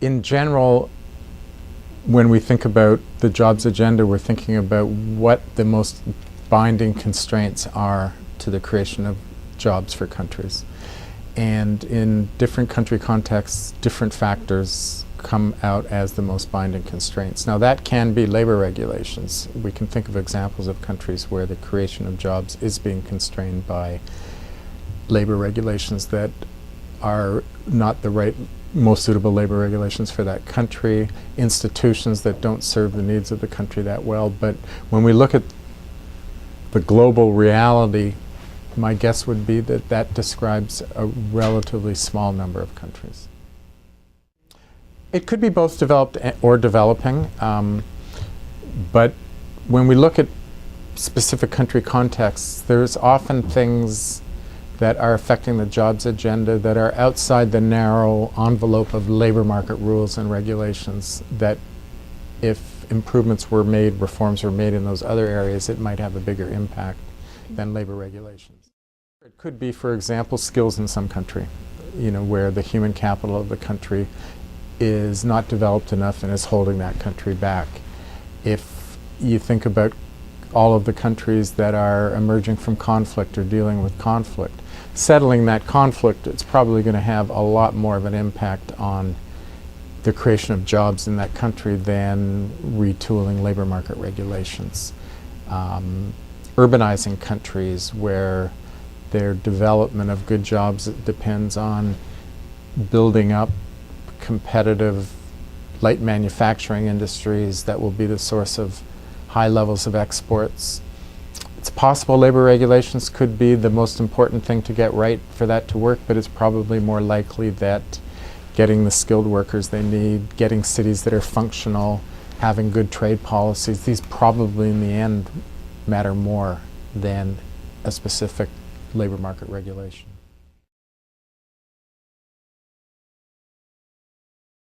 in general, when we think about the jobs agenda, we're thinking about what the most binding constraints are to the creation of jobs for countries. And in different country contexts, different factors come out as the most binding constraints. Now that can be labor regulations. We can think of examples of countries where the creation of jobs is being constrained by labor regulations that are not the right, most suitable labor regulations for that country, institutions that don't serve the needs of the country that well. But when we look at the global reality, my guess would be that that describes a relatively small number of countries. It could be both developed or developing, but when we look at specific country contexts, there's often things that are affecting the jobs agenda that are outside the narrow envelope of labor market rules and regulations, that if improvements were made, reforms were made in those other areas, it might have a bigger impact than labor regulations. It could be, for example, skills in some country, where the human capital of the country is not developed enough and is holding that country back. If you think about all of the countries that are emerging from conflict or dealing with conflict, settling that conflict, it's probably going to have a lot more of an impact on the creation of jobs in that country than retooling labor market regulations. Urbanizing countries where their development of good jobs depends on building up competitive light manufacturing industries that will be the source of high levels of exports. It's possible labor regulations could be the most important thing to get right for that to work, but it's probably more likely that getting the skilled workers they need, getting cities that are functional, having good trade policies, these probably in the end matter more than a specific labor market regulation.